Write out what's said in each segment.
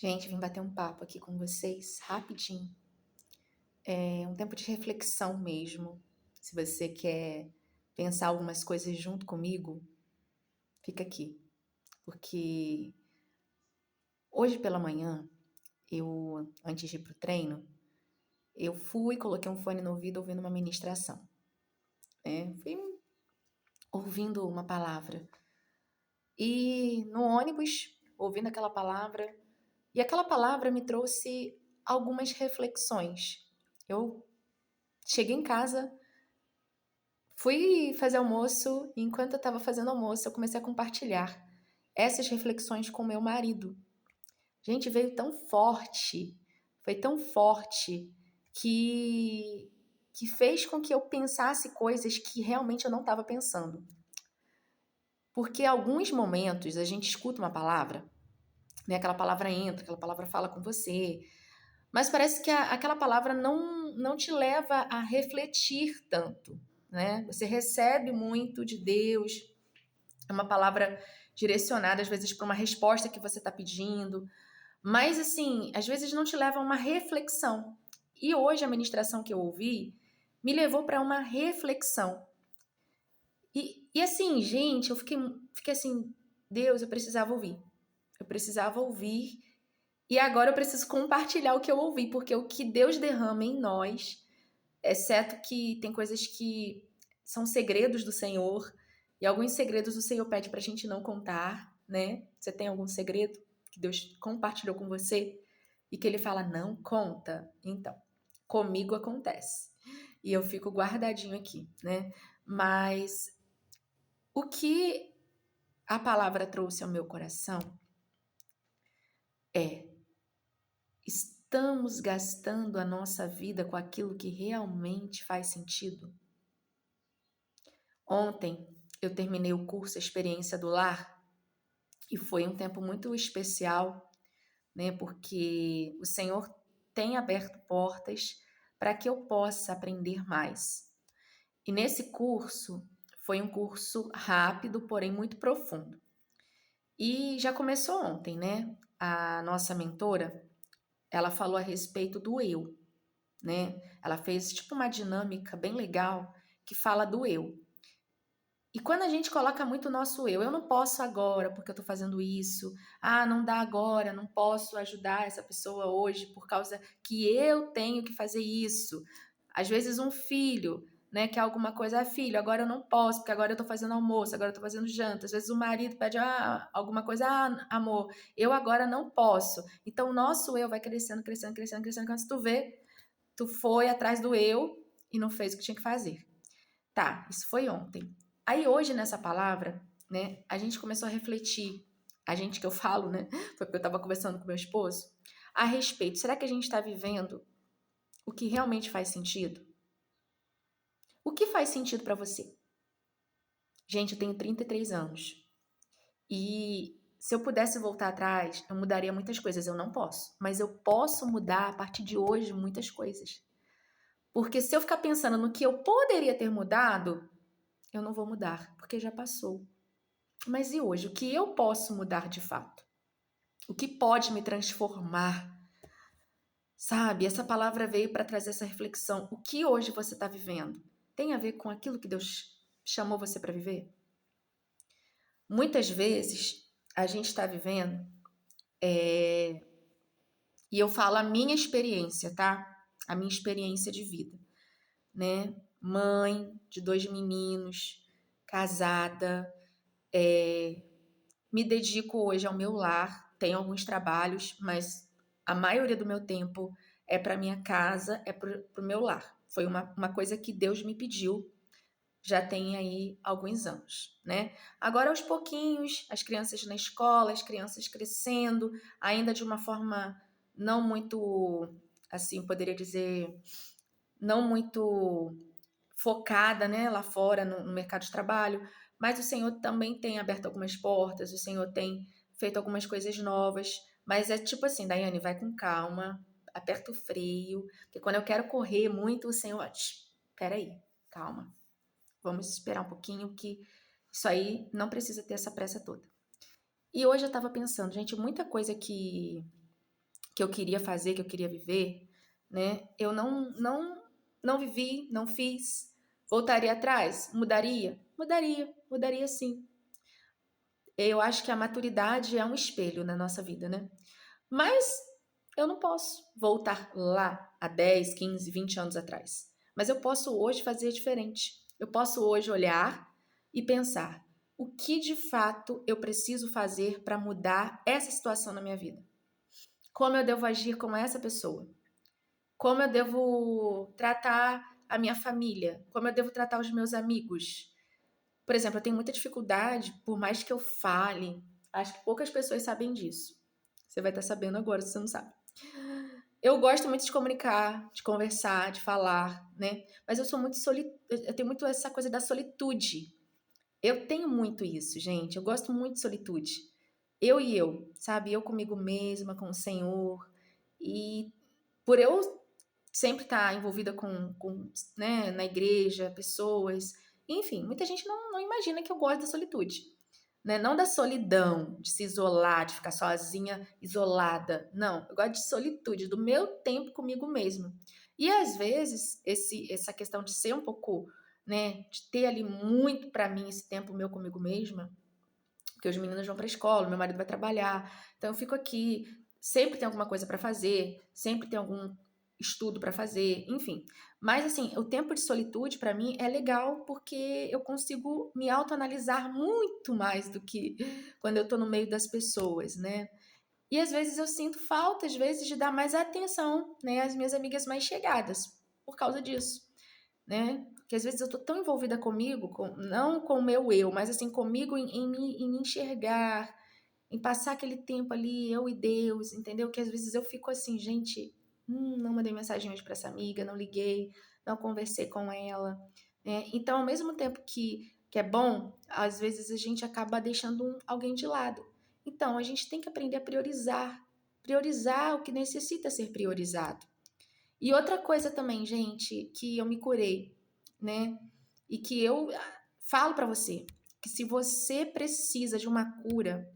Gente, vim bater um papo aqui com vocês rapidinho. É um tempo de reflexão mesmo. Se você quer pensar algumas coisas junto comigo, fica aqui. Porque hoje pela manhã, antes de ir pro treino, eu fui, coloquei um fone no ouvido ouvindo uma ministração. Fui ouvindo uma palavra. E no ônibus, ouvindo aquela palavra, e aquela palavra me trouxe algumas reflexões. Eu cheguei em casa, fui fazer almoço e enquanto eu estava fazendo almoço, eu comecei a compartilhar essas reflexões com meu marido. Gente, veio tão forte, foi tão forte que fez com que eu pensasse coisas que realmente eu não estava pensando. Porque alguns momentos a gente escuta uma palavra, né? Aquela palavra entra, aquela palavra fala com você, mas parece que aquela palavra não te leva a refletir tanto, né? Você recebe muito de Deus, é uma palavra direcionada, às vezes, para uma resposta que você está pedindo, mas, assim, às vezes não te leva a uma reflexão. E hoje a ministração que eu ouvi me levou para uma reflexão. E assim, gente, eu fiquei assim, Deus, eu precisava ouvir. Eu precisava ouvir e agora eu preciso compartilhar o que eu ouvi, porque o que Deus derrama em nós, exceto que tem coisas que são segredos do Senhor, e alguns segredos o Senhor pede pra gente não contar, né? Você tem algum segredo que Deus compartilhou com você e que ele fala, não conta? Então, comigo acontece. E eu fico guardadinho aqui, né? Mas o que a palavra trouxe ao meu coração é: estamos gastando a nossa vida com aquilo que realmente faz sentido? Ontem eu terminei o curso Experiência do Lar e foi um tempo muito especial, né? Porque o Senhor tem aberto portas para que eu possa aprender mais. E nesse curso foi um curso rápido, porém muito profundo. E já começou ontem, né? A nossa mentora, ela falou a respeito do eu, né? Ela fez tipo uma dinâmica bem legal que fala do eu. E quando a gente coloca muito o nosso eu não posso agora porque eu tô fazendo isso, não dá agora, não posso ajudar essa pessoa hoje por causa que eu tenho que fazer isso. Às vezes um filho, né, quer alguma coisa, filho, agora eu não posso, porque agora eu tô fazendo almoço, agora eu tô fazendo janta. Às vezes o marido pede alguma coisa, amor, eu agora não posso. Então o nosso eu vai crescendo, crescendo, crescendo, crescendo, quando tu vê, tu foi atrás do eu e não fez o que tinha que fazer. Tá, isso foi ontem. Aí hoje nessa palavra, né, a gente começou a refletir, a gente que eu falo, né, foi porque eu estava conversando com meu esposo, a respeito, será que a gente está vivendo o que realmente faz sentido? O que faz sentido para você? Gente, eu tenho 33 anos e se eu pudesse voltar atrás, eu mudaria muitas coisas, eu não posso, mas eu posso mudar a partir de hoje muitas coisas. Porque se eu ficar pensando no que eu poderia ter mudado, eu não vou mudar, porque já passou. Mas e hoje? O que eu posso mudar de fato? O que pode me transformar? Sabe? Essa palavra veio para trazer essa reflexão. O que hoje você está vivendo? Tem a ver com aquilo que Deus chamou você para viver? Muitas vezes a gente está vivendo, e eu falo a minha experiência, tá? A minha experiência de vida, né? Mãe de 2 meninos, casada, me dedico hoje ao meu lar, tenho alguns trabalhos, mas a maioria do meu tempo é para minha casa, é para o meu lar. Foi uma coisa que Deus me pediu, já tem aí alguns anos, né? Agora, aos pouquinhos, as crianças na escola, as crianças crescendo, ainda de uma forma não muito, assim, poderia dizer, não muito focada, né, lá fora no mercado de trabalho, mas o Senhor também tem aberto algumas portas, o Senhor tem feito algumas coisas novas, mas é tipo assim, Daiane, vai com calma, aperta o freio, porque quando eu quero correr muito, o Senhor, peraí, calma, vamos esperar um pouquinho que isso aí não precisa ter essa pressa toda. E hoje eu tava pensando, gente, muita coisa que que eu queria fazer, que eu queria viver, né? Eu não vivi, não fiz. Voltaria atrás? Mudaria? Mudaria sim. Eu acho que a maturidade é um espelho na nossa vida, né? Mas eu não posso voltar lá a 10, 15, 20 anos atrás. Mas eu posso hoje fazer diferente. Eu posso hoje olhar e pensar: o que de fato eu preciso fazer para mudar essa situação na minha vida? Como eu devo agir com essa pessoa? Como eu devo tratar a minha família? Como eu devo tratar os meus amigos? Por exemplo, eu tenho muita dificuldade, por mais que eu fale, acho que poucas pessoas sabem disso. Você vai estar sabendo agora se você não sabe. Eu gosto muito de comunicar, de conversar, de falar, né? Mas eu sou muito eu tenho muito essa coisa da solitude. Eu tenho muito isso, gente. Eu gosto muito de solitude. Eu e eu, sabe? Eu comigo mesma, com o Senhor. E por eu sempre estar envolvida né, na igreja, pessoas, enfim, muita gente não imagina que eu gosto da solitude. Né? Não da solidão, de se isolar, de ficar sozinha, isolada. Não, eu gosto de solitude, do meu tempo comigo mesma. E às vezes, essa questão de ser um pouco, né, de ter ali muito para mim esse tempo meu comigo mesma, porque os meninos vão para a escola, meu marido vai trabalhar, então eu fico aqui, sempre tem alguma coisa para fazer, sempre tem algum estudo para fazer, enfim. Mas assim, o tempo de solitude para mim é legal porque eu consigo me autoanalisar muito mais do que quando eu tô no meio das pessoas, né? E às vezes eu sinto falta, às vezes, de dar mais atenção, né, às minhas amigas mais chegadas, por causa disso, né? Que às vezes eu tô tão envolvida comigo, não com o meu eu, mas assim, comigo em me enxergar, em passar aquele tempo ali, eu e Deus, entendeu? Que às vezes eu fico assim, gente, não mandei mensagem hoje para essa amiga, não liguei, não conversei com ela, né? Então, ao mesmo tempo que é bom, às vezes a gente acaba deixando alguém de lado. Então, a gente tem que aprender a priorizar o que necessita ser priorizado. E outra coisa também, gente, que eu me curei, né? E que eu falo pra você, que se você precisa de uma cura,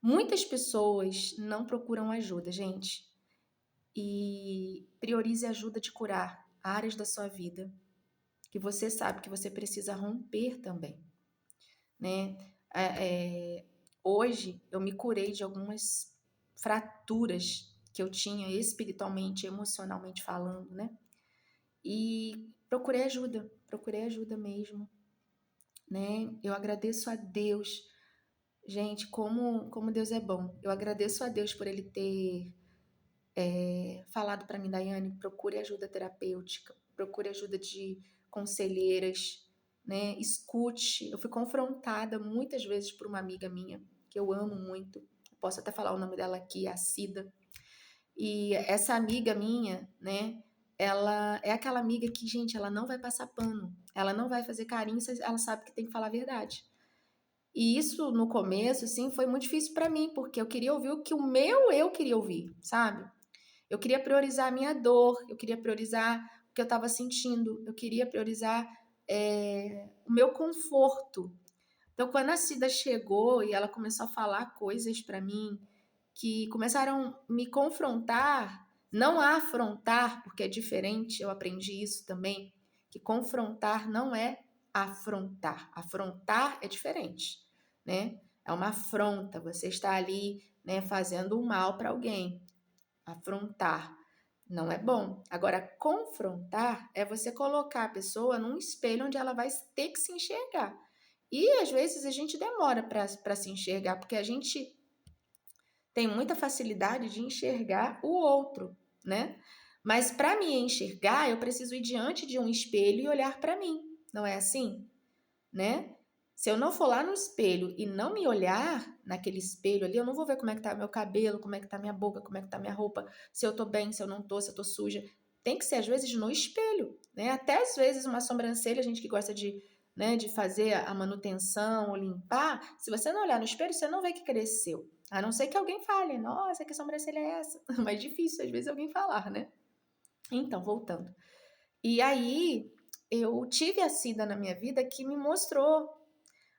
muitas pessoas não procuram ajuda, gente. E priorize a ajuda de curar áreas da sua vida que você sabe que você precisa romper também, né? Hoje eu me curei de algumas fraturas que eu tinha espiritualmente, emocionalmente falando, né? E procurei ajuda mesmo, né? Eu agradeço a Deus, gente, como Deus é bom. Eu agradeço a Deus por Ele ter falado para mim, Daiane, procure ajuda terapêutica, procure ajuda de conselheiras, né? Escute. Eu fui confrontada muitas vezes por uma amiga minha, que eu amo muito. Posso até falar o nome dela aqui, a Cida. E essa amiga minha, né? Ela é aquela amiga que, gente, ela não vai passar pano. Ela não vai fazer carinho, ela sabe que tem que falar a verdade. E isso no começo, assim, foi muito difícil para mim, porque eu queria ouvir o que o meu eu queria ouvir, sabe? Eu queria priorizar a minha dor, eu queria priorizar o que eu estava sentindo, eu queria priorizar o meu conforto. Então, quando a Cida chegou e ela começou a falar coisas para mim que começaram a me confrontar, não a afrontar, porque é diferente, eu aprendi isso também, que confrontar não é afrontar. Afrontar é diferente, né? É uma afronta, você está ali, né, fazendo um mal para alguém. Afrontar não é bom. Agora, confrontar é você colocar a pessoa num espelho onde ela vai ter que se enxergar. E às vezes a gente demora para se enxergar, porque a gente tem muita facilidade de enxergar o outro, né? Mas para me enxergar, eu preciso ir diante de um espelho e olhar para mim. Não é assim, né? Se eu não for lá no espelho e não me olhar naquele espelho ali, eu não vou ver como é que tá meu cabelo, como é que tá minha boca, como é que tá minha roupa, se eu tô bem, se eu não tô, se eu tô suja. Tem que ser, às vezes, no espelho, né? Até às vezes uma sobrancelha, a gente que gosta de, né, de fazer a manutenção ou limpar, se você não olhar no espelho, você não vê que cresceu. A não ser que alguém fale, nossa, que sobrancelha é essa? Mais difícil, às vezes, alguém falar, né? Então, voltando. E aí, eu tive a Cida na minha vida que me mostrou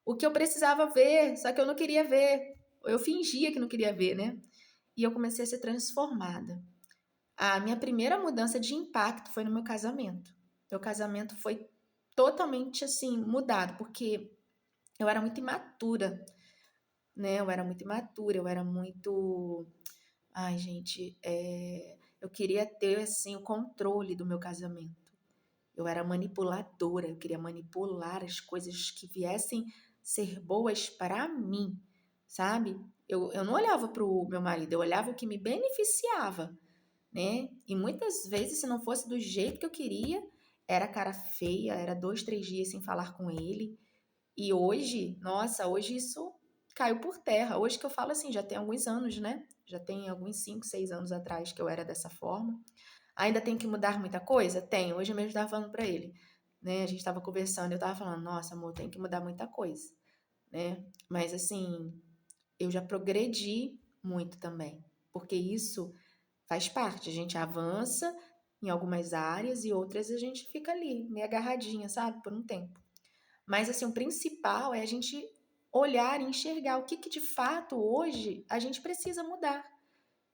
o que eu precisava ver, só que eu não queria ver. Eu fingia que não queria ver, né? e eu comecei a ser transformada. A minha primeira mudança de impacto foi no meu casamento. Meu casamento foi totalmente assim mudado, porque eu era muito imatura, né? Eu era muito. Ai, gente, eu queria ter assim o controle do meu casamento. Eu era manipuladora, eu queria manipular as coisas que viessem ser boas para mim, sabe? Eu não olhava para o meu marido, eu olhava o que me beneficiava, né? E muitas vezes, se não fosse do jeito que eu queria, era cara feia, era 2, 3 dias sem falar com ele. E hoje, nossa, hoje isso caiu por terra. Hoje que eu falo assim, já tem alguns anos, né? Já tem alguns 5, 6 anos atrás que eu era dessa forma. Ainda tem que mudar muita coisa? Tem. Hoje mesmo eu estava falando para ele, né? A gente estava conversando, eu estava falando, nossa, amor, tem que mudar muita coisa, né? Mas assim, eu já progredi muito também, porque isso faz parte. A gente avança em algumas áreas e outras a gente fica ali, meio agarradinha, sabe? Por um tempo. Mas assim, o principal é a gente olhar e enxergar o que de fato hoje a gente precisa mudar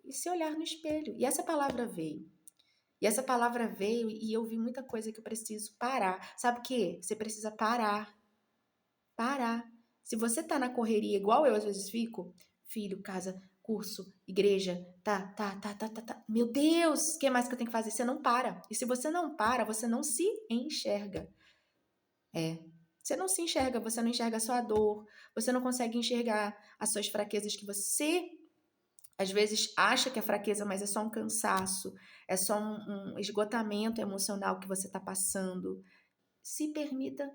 e se olhar no espelho. E essa palavra veio. E essa palavra veio e eu vi muita coisa que eu preciso parar. Sabe o quê? Você precisa parar. Parar. Se você tá na correria, igual eu às vezes fico, filho, casa, curso, igreja, tá. Meu Deus, o que mais que eu tenho que fazer? Você não para. E se você não para, você não se enxerga. Você não se enxerga, você não enxerga a sua dor, você não consegue enxergar as suas fraquezas que você às vezes acha que é fraqueza, mas é só um cansaço, é só um esgotamento emocional que você está passando. Se permita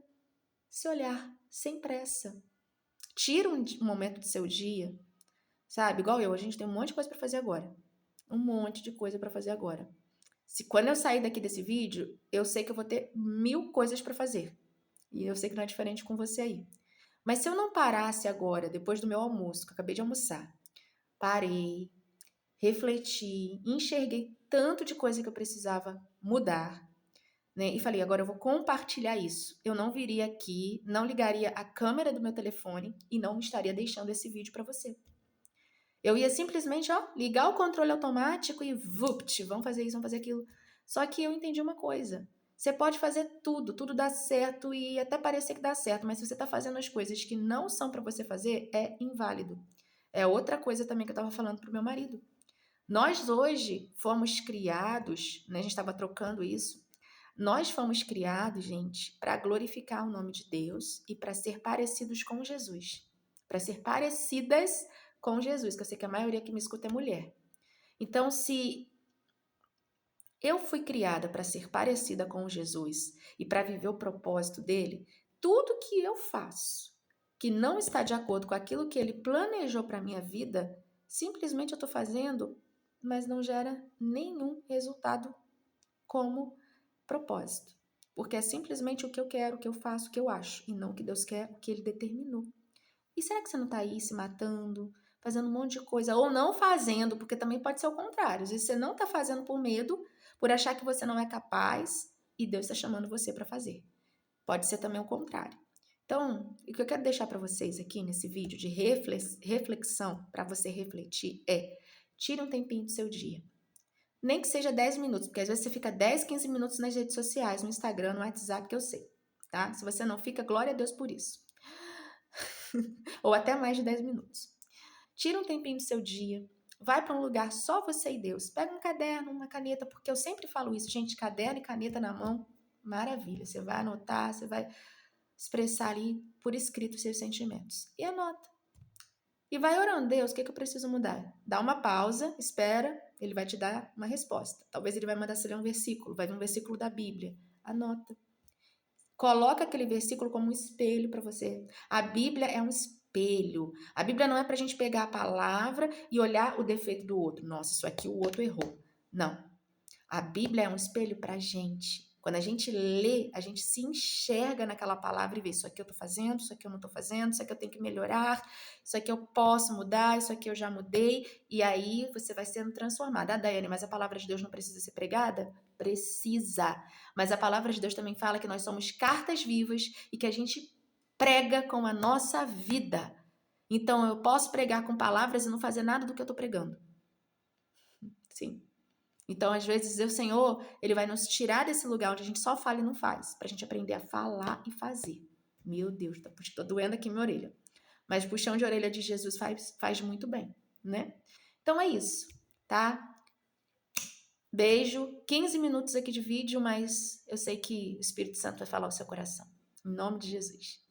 se olhar sem pressa. Tira um momento do seu dia, sabe? Igual eu, a gente tem um monte de coisa para fazer agora. Um monte de coisa para fazer agora. Se quando eu sair daqui desse vídeo, eu sei que eu vou ter 1000 coisas para fazer. E eu sei que não é diferente com você aí. Mas se eu não parasse agora, depois do meu almoço, que eu acabei de almoçar, parei, refleti, enxerguei tanto de coisa que eu precisava mudar, né? E falei, agora eu vou compartilhar isso. Eu não viria aqui, não ligaria a câmera do meu telefone e não estaria deixando esse vídeo para você. Eu ia simplesmente, ó, ligar o controle automático e vupt, vamos fazer isso, vamos fazer aquilo. Só que eu entendi uma coisa. Você pode fazer tudo, tudo dá certo e até parecer que dá certo, mas se você está fazendo as coisas que não são para você fazer, é inválido. É outra coisa também que eu estava falando pro meu marido. Nós hoje fomos criados, né, a gente estava trocando isso, nós fomos criados, gente, para glorificar o nome de Deus e para ser parecidos com Jesus. Para ser parecidas com Jesus, que eu sei que a maioria que me escuta é mulher. Então, se eu fui criada para ser parecida com Jesus e para viver o propósito dele, tudo que eu faço que não está de acordo com aquilo que ele planejou para minha vida, simplesmente eu estou fazendo, mas não gera nenhum resultado como propósito. Porque é simplesmente o que eu quero, o que eu faço, o que eu acho, e não o que Deus quer, o que ele determinou. E será que você não está aí se matando, fazendo um monte de coisa, ou não fazendo, porque também pode ser o contrário. Às vezes você não está fazendo por medo, por achar que você não é capaz, e Deus está chamando você para fazer. Pode ser também o contrário. Então, o que eu quero deixar para vocês aqui nesse vídeo de reflexão, para você refletir, é: tire um tempinho do seu dia. Nem que seja 10 minutos, porque às vezes você fica 10, 15 minutos nas redes sociais, no Instagram, no WhatsApp, que eu sei, tá? Se você não fica, glória a Deus por isso. Ou até mais de 10 minutos. Tira um tempinho do seu dia, vai para um lugar só você e Deus. Pega um caderno, uma caneta, porque eu sempre falo isso, gente, caderno e caneta na mão, maravilha. Você vai anotar, você vai expressar ali por escrito os seus sentimentos. E anota. E vai orando, Deus, o que eu preciso mudar? Dá uma pausa, espera, ele vai te dar uma resposta. Talvez ele vai mandar você ler um versículo, vai vir um versículo da Bíblia. Anota. Coloca aquele versículo como um espelho para você. A Bíblia é um espelho. A Bíblia não é para a gente pegar a palavra e olhar o defeito do outro. Nossa, isso aqui o outro errou. Não. A Bíblia é um espelho para a gente. Quando a gente lê, a gente se enxerga naquela palavra e vê: isso aqui eu estou fazendo, isso aqui eu não estou fazendo, isso aqui eu tenho que melhorar, isso aqui eu posso mudar, isso aqui eu já mudei. E aí você vai sendo transformada. Ah, Daiane, mas a palavra de Deus não precisa ser pregada? Precisa. Mas a palavra de Deus também fala que nós somos cartas vivas e que a gente prega com a nossa vida. Então eu posso pregar com palavras e não fazer nada do que eu estou pregando. Sim. Então, às vezes, o Senhor, ele vai nos tirar desse lugar onde a gente só fala e não faz, pra gente aprender a falar e fazer. Meu Deus, tá doendo aqui minha orelha. Mas puxão de orelha de Jesus faz muito bem, né? Então é isso, tá? Beijo. 15 minutos aqui de vídeo, mas eu sei que o Espírito Santo vai falar o seu coração. Em nome de Jesus.